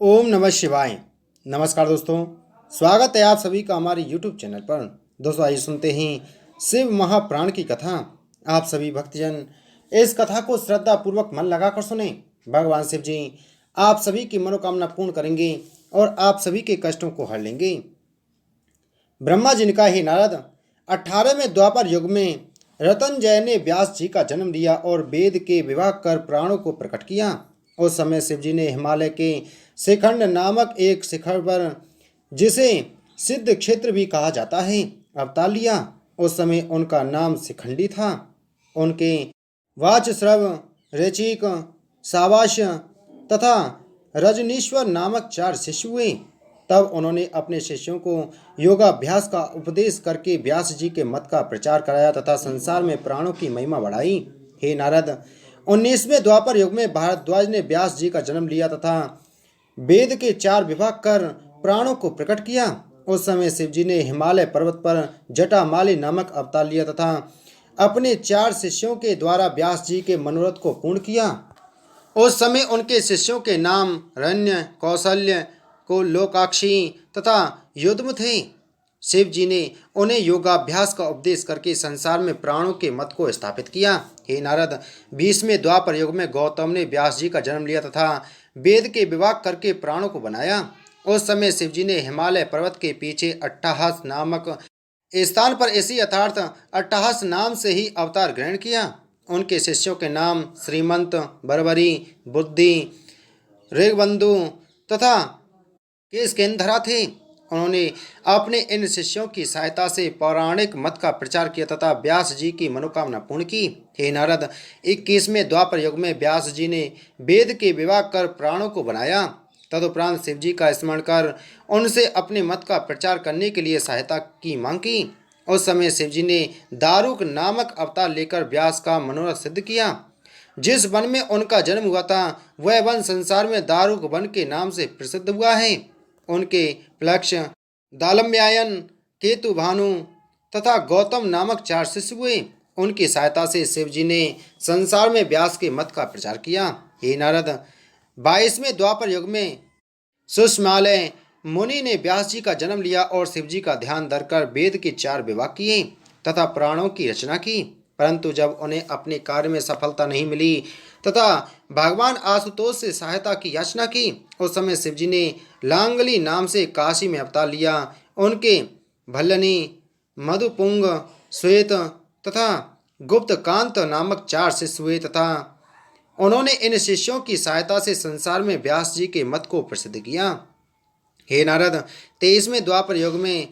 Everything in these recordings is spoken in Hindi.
ओम नमः शिवाय। नमस्कार दोस्तों, स्वागत है आप सभी का हमारे YouTube चैनल पर। दोस्तों आइए सुनते हैं शिव महाप्राण की कथा। आप सभी भक्तजन इस कथा को श्रद्धा पूर्वक मन लगाकर सुने। भगवान शिव जी आप सभी की मनोकामना पूर्ण करेंगे और आप सभी के कष्टों को हर लेंगे। ब्रह्मा जी ने कहा, हे नारद, 18वें द्वापर युग में रतनजय ने व्यास जी का जन्म लिया और वेद के विवाह कर प्राणों को प्रकट किया। उस समय शिव जी ने हिमालय के शिखंड नामक एक शिखर पर, जिसे सिद्ध क्षेत्र भी कहा जाता है, अवतार लिया। उस समय उनका नाम शिखंडी था। उनके वाचस्रव, रेचिक, सावास्य तथा रजनीश्वर नामक 4 शिष्य हुए। तब उन्होंने अपने शिष्यों को योगाभ्यास का उपदेश करके व्यास जी के मत का प्रचार कराया तथा संसार में प्राणों की महिमा बढ़ाई। हे नारद, 19वें द्वापर युग में भारद्वाज ने व्यास जी का जन्म लिया तथा वेद के 4 विभाग कर प्राणों को प्रकट किया। उस समय शिव जी ने हिमालय पर्वत पर जटामाली नामक अवतार लिया तथा अपने 4 शिष्यों के द्वारा व्यास जी के मनोरथ को पूर्ण किया। उस समय उनके शिष्यों के नाम रण्य, कौशल्य, को लोकाक्षी तथा युद्ध थे। शिव जी ने उन्हें योगाभ्यास का उपदेश करके संसार में प्राणों के मत को स्थापित किया। हे नारद, 20वें द्वापर युग में गौतम ने व्यास जी का जन्म लिया तथा वेद के विभाग करके प्राणों को बनाया। उस समय शिव जी ने हिमालय पर्वत के पीछे अट्टहास नामक स्थान पर इसी यथार्थ अट्टहास नाम से ही अवतार ग्रहण किया। उनके शिष्यों के नाम श्रीमंत, बर्बरी, बुद्धि, ऋगबंधु तथा केशकेंधरा थे। उन्होंने अपने इन शिष्यों की सहायता से पौराणिक मत का प्रचार किया तथा व्यास जी की मनोकामना पूर्ण की। हे नारद, 21वें द्वापर युग में व्यास जी ने वेद के विभाग कर प्राणों को बनाया। तदुपरांत शिव जी का स्मरण कर उनसे अपने मत का प्रचार करने के लिए सहायता की मांग की। उस समय शिव जी ने दारुक नामक अवतार लेकर व्यास का मनोरथ सिद्ध किया। जिस वन में उनका जन्म हुआ था वह वन संसार में दारुक वन के नाम से प्रसिद्ध हुआ है। उनके प्लक्ष, दालम्यायन, केतु भानु तथा गौतम नामक 4 शिष्य हुए। उनकी सहायता से शिव जी ने संसार में व्यास के मत का प्रचार किया। हे नारद, 22वें द्वापर युग में सुषमालय मुनि ने व्यास जी का जन्म लिया और शिव जी का ध्यान धरकर वेद के 4 विभाग किए तथा प्राणों की रचना की। परंतु जब उन्हें अपने कार्य में सफलता नहीं मिली तथा भगवान आशुतोष से सहायता की याचना की, उस समय शिव जी ने लांगली नाम से काशी में अवतार लिया। उनके भल्लनी, मधुपुंग, श्वेत तथा गुप्तकांत नामक 4 शिष्य हुए तथा उन्होंने इन शिष्यों की सहायता से संसार में व्यास जी के मत को प्रसिद्ध किया। हे नारद, 23वें द्वापर युग में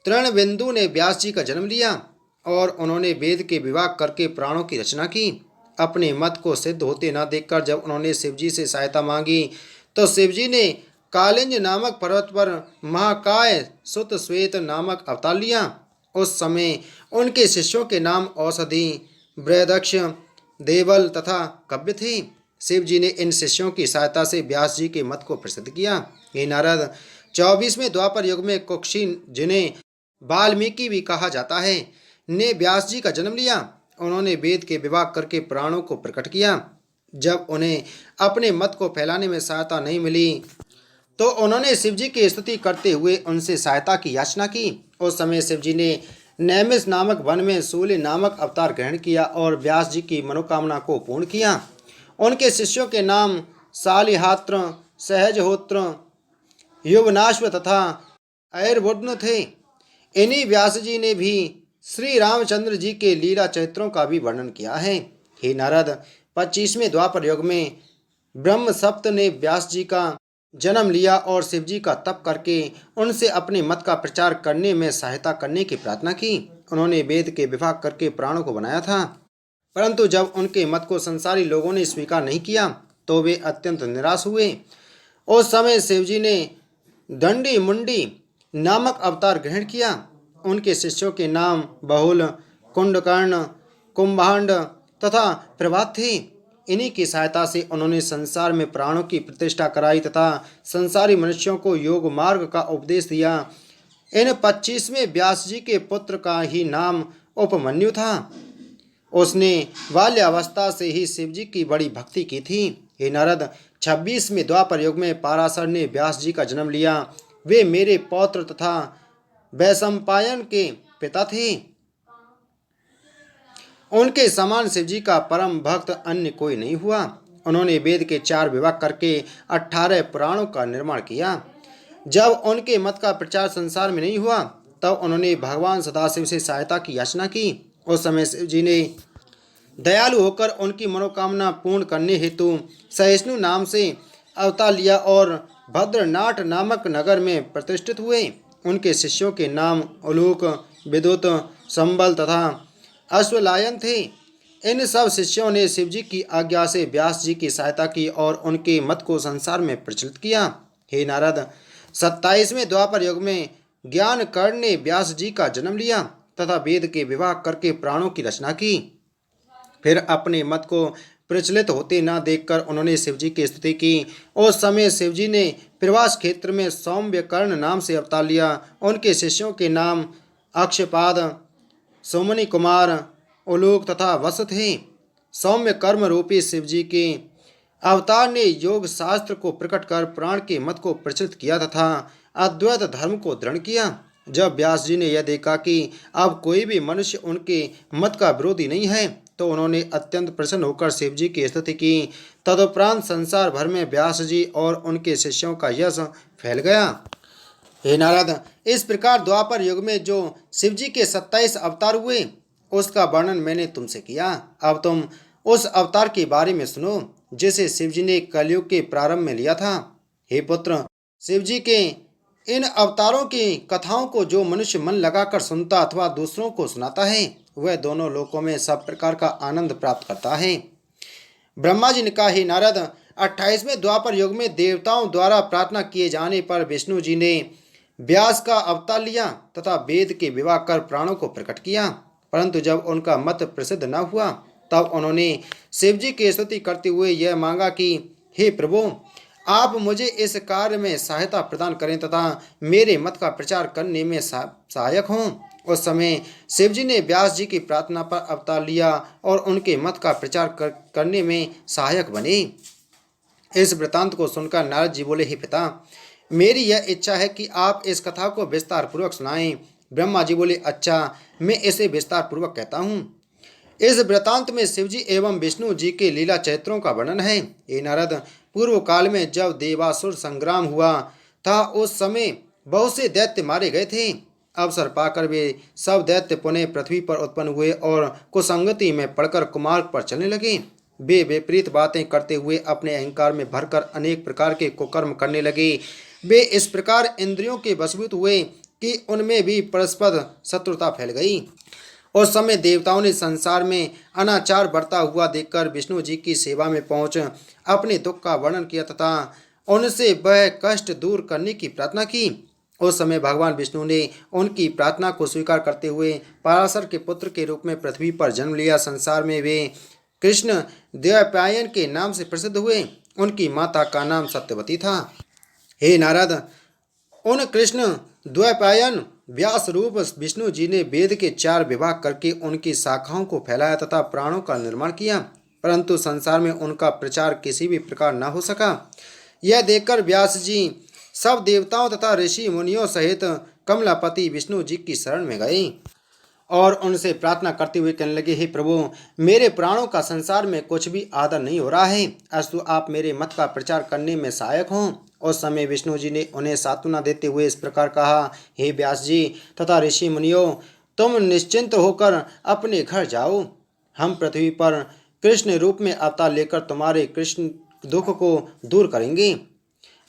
तृणबिंदु ने व्यास जी का जन्म लिया और उन्होंने वेद के विभाग करके प्राणों की रचना की। अपने मत को सिद्ध होते न देखकर जब उन्होंने शिव जी से सहायता मांगी तो शिव जी ने कालिंज नामक पर्वत पर महाकाय सुत श्वेत नामक अवतार लिया। उस समय उनके शिष्यों के नाम औषधि, बृहदक्ष, देवल तथा कव्य थे। शिव जी ने इन शिष्यों की सहायता से व्यास जी के मत को प्रसिद्ध किया। हे नारद, 24वें द्वापर युग में कुक्षी, जिन्हें वाल्मीकि भी कहा जाता है, ने व्यास जी का जन्म लिया। उन्होंने वेद के विभाग करके प्राणों को प्रकट किया। जब उन्हें अपने मत को फैलाने में सहायता नहीं मिली तो उन्होंने शिव जी की स्तुति करते हुए उनसे सहायता की याचना की। उस समय शिव जी ने नैमिष नामक वन में सूर्य नामक अवतार ग्रहण किया और व्यास जी की मनोकामना को पूर्ण किया। उनके शिष्यों के नाम सालिहात्र, सहजहोत्र, युवनाश्व तथा ऐरवुड्न थे। इन्हीं व्यास जी ने भी श्री रामचंद्र जी के लीला चरित्रों का भी वर्णन किया है। हे नारद, 25वें द्वापर युग में ब्रह्म सप्त ने व्यास जी का जन्म लिया और शिव जी का तप करके उनसे अपने मत का प्रचार करने में सहायता करने की प्रार्थना की। उन्होंने वेद के विभाग करके प्राणों को बनाया था, परंतु जब उनके मत को संसारी लोगों ने स्वीकार नहीं किया तो वे अत्यंत निराश हुए। उस समय शिव जी ने दंडी मुंडी नामक अवतार ग्रहण किया। उनके शिष्यों के नाम बहुल, कुंडकर्ण, कुंभांड तथा प्रभात थे। इन्हीं की सहायता से उन्होंने संसार में प्राणों की प्रतिष्ठा कराई तथा संसारी मनुष्यों को योग मार्ग का उपदेश दिया। इन 25वें व्यास जी के पुत्र का ही नाम उपमन्यु था। उसने बाल्यावस्था से ही शिव जी की बड़ी भक्ति की थी। हे नारद, 26वें द्वापर युग में पराशर ने व्यास जी का जन्म लिया। वे मेरे पौत्र तथा वैशंपायन के पिता थे। उनके समान शिव जी का परम भक्त अन्य कोई नहीं हुआ। उन्होंने वेद के 4 विभाग करके 18 पुराणों का निर्माण किया। जब उनके मत का प्रचार संसार में नहीं हुआ, तब उन्होंने भगवान सदाशिव से सहायता की याचना की। उस समय शिव जी ने दयालु होकर उनकी मनोकामना पूर्ण करने हेतु सहिष्णु नाम से अवतार लिया और भद्रनाथ नामक नगर में प्रतिष्ठित हुए। उनके शिष्यों के नाम उलूक, विद्युत, संबल तथा अश्वलायन थे। इन सब शिष्यों ने शिव जी की आज्ञा से व्यास जी की सहायता की और उनके मत को संसार में प्रचलित किया। हे नारद, 27वें द्वापर युग में ज्ञान कर्ण ने व्यास जी का जन्म लिया तथा वेद के विभाग करके प्राणों की रचना की। फिर अपने मत को प्रचलित होते न देखकर उन्होंने शिव जी की स्तुति की। उस समय शिव जी ने प्रवास क्षेत्र में सौम्यकर्ण नाम से अवतार लिया। उनके शिष्यों के नाम अक्षपाद, सोमनी कुमार, उलूक तथा वस थे। सौम्य कर्म रूपी शिव जी के अवतार ने योग शास्त्र को प्रकट कर प्राण के मत को प्रचलित किया तथा अद्वैत धर्म को दृढ़ किया। जब व्यास जी ने यह देखा कि अब कोई भी मनुष्य उनके मत का विरोधी नहीं है, तो उन्होंने अत्यंत प्रसन्न होकर शिव जी की स्तुति की। तदुपरांत संसार भर में व्यास जी और उनके शिष्यों का यश फैल गया। हे नारद, इस प्रकार द्वापर युग में जो शिव जी के 27 अवतार हुए, उसका वर्णन मैंने तुमसे किया। अब तुम उस अवतार के बारे में सुनो जिसे शिव जी ने कलयुग के प्रारंभ में लिया था। हे पुत्र, शिव जी के इन अवतारों की कथाओं को जो मनुष्य मन लगाकर सुनता अथवा दूसरों को सुनाता है, वह दोनों लोकों में सब प्रकार का आनंद प्राप्त करता है। ब्रह्मा जी ने कहा, हे नारद, 28वें द्वापर युग में देवताओं द्वारा प्रार्थना किए जाने पर विष्णु जी ने व्यास का अवतार लिया तथा वेद के विभाग कर प्राणों को प्रकट किया। परंतु जब उनका मत प्रसिद्ध न हुआ, तब उन्होंने शिव जी की स्तुति करते हुए यह मांगा कि हे प्रभु, आप मुझे इस कार्य में सहायता प्रदान करें तथा मेरे मत का प्रचार करने में सहायक हों। उस समय शिव जी ने व्यास जी की प्रार्थना पर अवतार लिया और उनके मत का प्रचार करने में सहायक बने। इस वृतांत को सुनकर नारद जी बोले, हे पिता, मेरी यह इच्छा है कि आप इस कथा को विस्तार पूर्वक सुनाएं। ब्रह्मा जी बोले, अच्छा, मैं इसे विस्तार पूर्वक कहता हूँ। इस वृतांत में शिवजी एवं विष्णु जी के लीला चरित्रों का वर्णन है। हे नारद, पूर्व काल में जब देवासुर संग्राम हुआ था, उस समय बहुत से दैत्य मारे गए थे। अवसर पाकर वे सब दैत्य पुनः पृथ्वी पर उत्पन्न हुए और कुसंगति में पड़कर कुमार्ग पर चलने लगे। वे विपरीत बातें करते हुए अपने अहंकार में भरकर अनेक प्रकार के कुकर्म करने लगे। वे इस प्रकार इंद्रियों के वशीभूत हुए कि उनमें भी परस्पर शत्रुता फैल गई। उस समय देवताओं ने संसार में अनाचार बढ़ता हुआ देखकर विष्णु जी की सेवा में पहुंच अपने दुख का वर्णन किया तथा उनसे वह कष्ट दूर करने की प्रार्थना की। उस समय भगवान विष्णु ने उनकी प्रार्थना को स्वीकार करते हुए पराशर के पुत्र के रूप में पृथ्वी पर जन्म लिया। संसार में वे कृष्ण द्वैपायन के नाम से प्रसिद्ध हुए। उनकी माता का नाम सत्यवती था। हे नारद, उन कृष्ण द्वैपायन व्यास रूप विष्णु जी ने वेद के 4 विभाग करके उनकी शाखाओं को फैलाया तथा प्राणों का निर्माण किया, परंतु संसार में उनका प्रचार किसी भी प्रकार न हो सका। यह देखकर व्यास जी सब देवताओं तथा ऋषि मुनियों सहित कमलापति विष्णु जी की शरण में गए और उनसे प्रार्थना करते हुए कहने लगे, हे प्रभु, मेरे प्राणों का संसार में कुछ भी आदर नहीं हो रहा है, अस्तु आप मेरे मत का प्रचार करने में सहायक हों। उस समय विष्णु जी ने उन्हें सांत्वना देते हुए इस प्रकार कहा, हे व्यास जी तथा ऋषि मुनियों, तुम निश्चिंत होकर अपने घर जाओ। हम पृथ्वी पर कृष्ण रूप में अवतार लेकर तुम्हारे कृष्ण दुख को दूर करेंगे।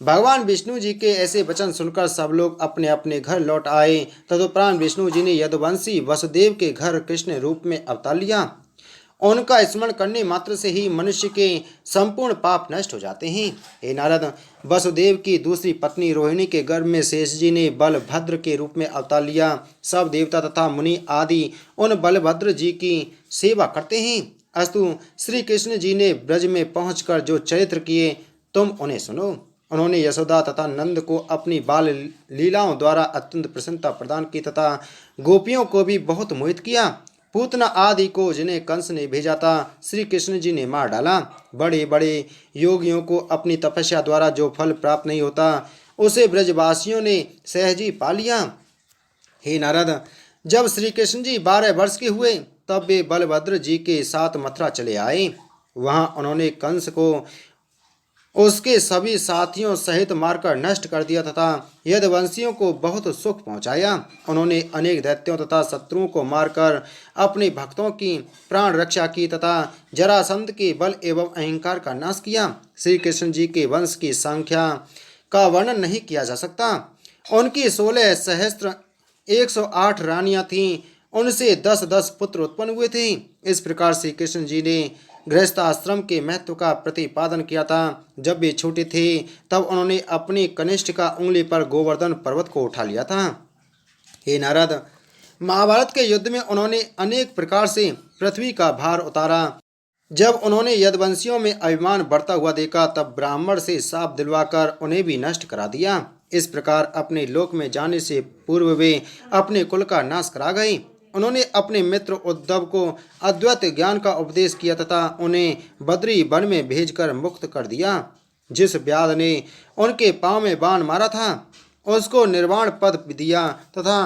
भगवान विष्णु जी के ऐसे वचन सुनकर सब लोग अपने अपने घर लौट आए। तदुपरांत विष्णु जी ने यदुवंशी वसुदेव के घर कृष्ण रूप में अवतार लिया। उनका स्मरण करने मात्र से ही मनुष्य के संपूर्ण पाप नष्ट हो जाते हैं। हे नारद, वसुदेव की दूसरी पत्नी रोहिणी के गर्भ में शेष जी ने बलभद्र के रूप में अवतार लिया। सब देवता तथा मुनि आदि उन बलभद्र जी की सेवा करते हैं। अस्तु, श्री कृष्ण जी ने ब्रज में पहुंचकर जो चरित्र किए, तुम उन्हें सुनो। उन्होंने यशोदा तथा नंद को अपनी बाल लीलाओं द्वारा अत्यंत प्रसन्नता प्रदान की तथा गोपियों को भी बहुत मोहित किया। पूतना आदि को जिन्हें कंस ने भेजा था श्री कृष्ण जी ने मार डाला। बड़े बड़े योगियों को अपनी तपस्या द्वारा जो फल प्राप्त नहीं होता उसे ब्रजवासियों ने सहज ही पा लिया। हे नारद, जब श्री कृष्ण जी 12 वर्ष के हुए तब वे बलभद्र जी के साथ मथुरा चले आए। वहां उन्होंने कंस को उसके सभी साथियों सहित मारकर नष्ट कर दिया तथा यदुवंशियों को बहुत सुख पहुंचाया। उन्होंने अनेक दैत्यों तथा शत्रुओं को मारकर अपने भक्तों की प्राण रक्षा की तथा जरासंध के बल एवं अहंकार का नाश किया। श्री कृष्ण जी के वंश की संख्या का वर्णन नहीं किया जा सकता। उनकी 16 सहस्त्र 108 रानियां थीं। उनसे 10-10 पुत्र उत्पन्न हुए थे। इस प्रकार श्री कृष्ण जी ने गृहस्थाश्रम के महत्व का प्रतिपादन किया था। जब वे छोटे थे तब उन्होंने अपनी कनिष्ठ का उंगली पर गोवर्धन पर्वत को उठा लिया था। हे नारद, महाभारत के युद्ध में उन्होंने अनेक प्रकार से पृथ्वी का भार उतारा। जब उन्होंने यदुवंशियों में अभिमान बढ़ता हुआ देखा तब ब्राह्मण से शाप दिलवाकर उन्हें भी नष्ट करा दिया। इस प्रकार अपने लोक में जाने से पूर्व वे अपने कुल का नाश करा गए। उन्होंने अपने मित्र उद्धव को अद्वैत ज्ञान का उपदेश किया तथा उन्हें बद्री वन में भेजकर मुक्त कर दिया। जिस व्याध ने उनके पांव में बाण मारा था उसको निर्वाण पद दिया तथा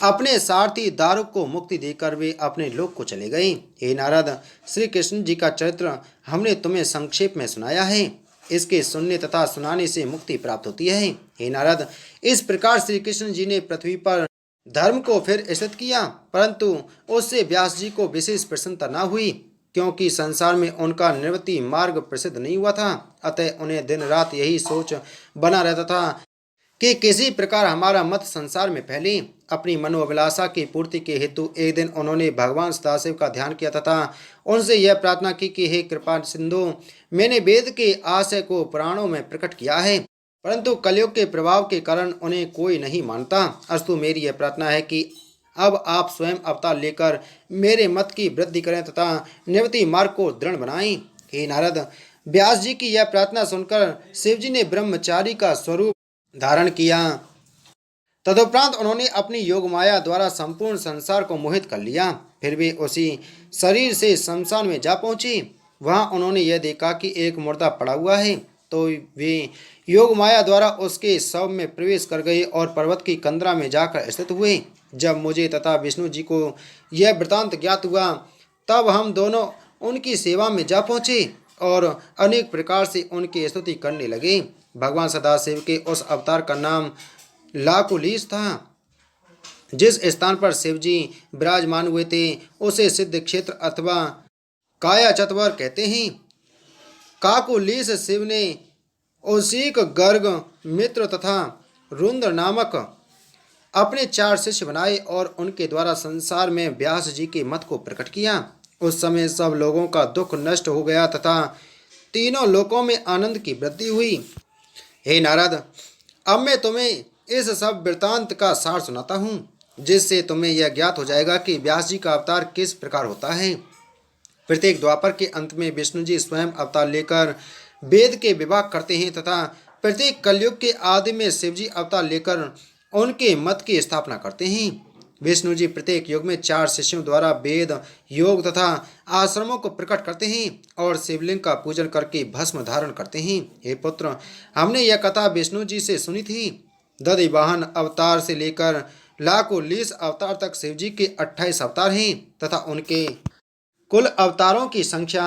अपने सारथी दारुक को मुक्ति देकर वे अपने लोक को चले गए। हे नारद, श्री कृष्ण जी का चरित्र हमने तुम्हें संक्षेप में सुनाया है। इसके सुनने तथा सुनाने से मुक्ति प्राप्त होती है। हे नारद, इस प्रकार श्री कृष्ण जी ने पृथ्वी पर धर्म को फिर स्थित किया, परंतु उससे व्यास जी को विशेष प्रसन्नता न हुई, क्योंकि संसार में उनका निवृत्ति मार्ग प्रसिद्ध नहीं हुआ था। अतः उन्हें दिन रात यही सोच बना रहता था कि किसी प्रकार हमारा मत संसार में फैले। अपनी मनोअभिलाषा की पूर्ति के हेतु एक दिन उन्होंने भगवान सदाशिव का ध्यान किया तथा उनसे यह प्रार्थना की कि हे कृपा सिंधु, मैंने वेद के आशय को पुराणों में प्रकट किया है, परंतु कलयुग के प्रभाव के कारण उन्हें कोई नहीं मानता। अस्तु मेरी यह प्रार्थना है कि अब आप स्वयं अवतार लेकर मेरे मत की वृद्धि करें तथा निवृत्ति मार्ग को दृढ़ बनाएं। हे नारद, व्यास जी की यह प्रार्थना सुनकर शिवजी ने ब्रह्मचारी का स्वरूप धारण किया। तदुपरांत उन्होंने अपनी योग माया द्वारा संपूर्ण संसार को मोहित कर लिया। फिर वे उसी शरीर से शमशान में जा पहुंचे। वहां उन्होंने यह देखा कि एक मुर्दा पड़ा हुआ है, तो वे योग माया द्वारा उसके शव में प्रवेश कर गए और पर्वत की कंदरा में जाकर स्थित हुए। जब मुझे तथा विष्णु जी को यह वृतांत ज्ञात हुआ तब हम दोनों उनकी सेवा में जा पहुँचे और अनेक प्रकार से उनकी स्तुति करने लगे। भगवान सदाशिव के उस अवतार का नाम लाकुलिस था। जिस स्थान पर शिवजी विराजमान हुए थे उसे सिद्ध क्षेत्र अथवा काया चतवर कहते हैं। काकुलिस शिव ने औशिक, गर्ग, मित्र तथा रुद्र नामक अपने 4 शिष्य बनाए और उनके द्वारा संसार में व्यास जी के मत को प्रकट किया। उस समय सब लोगों का दुख नष्ट हो गया तथा तीनों लोकों में आनंद की वृद्धि हुई। हे नारद, अब मैं तुम्हें इस सब वृतांत का सार सुनाता हूँ, जिससे तुम्हें यह ज्ञात हो जाएगा कि व्यास जी का अवतार किस प्रकार होता है। प्रत्येक द्वापर के अंत में विष्णु जी स्वयं अवतार लेकर वेद के विभाग करते हैं तथा प्रत्येक कलयुग के आदि में शिवजी अवतार लेकर उनके मत की स्थापना करते हैं। विष्णु जी प्रत्येक युग में 4 शिष्यों द्वारा वेद, योग तथा आश्रमों को प्रकट करते हैं और शिवलिंग का पूजन करके भस्म धारण करते हैं। हे पुत्र, हमने यह कथा विष्णु जी से सुनी थी। दधिवाहन अवतार से लेकर लाकुलिस अवतार तक शिवजी के 28 अवतार हैं तथा उनके कुल अवतारों की संख्या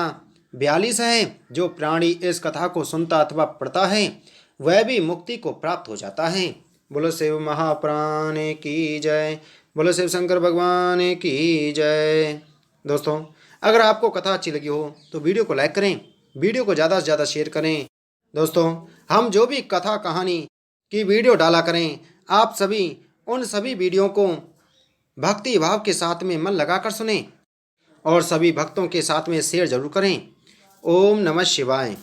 42 है। जो प्राणी इस कथा को सुनता अथवा पढ़ता है वह भी मुक्ति को प्राप्त हो जाता है। बोलो शिव महाप्राण की जय। बोलो शिव शंकर भगवान की जय। दोस्तों, अगर आपको कथा अच्छी लगी हो तो वीडियो को लाइक करें, वीडियो को ज़्यादा से ज़्यादा शेयर करें। दोस्तों, हम जो भी कथा कहानी की वीडियो डाला करें, आप सभी उन सभी वीडियो को भक्ति भाव के साथ में मन लगाकर सुनें और सभी भक्तों के साथ में शेयर जरूर करें। ओम नमः शिवाय।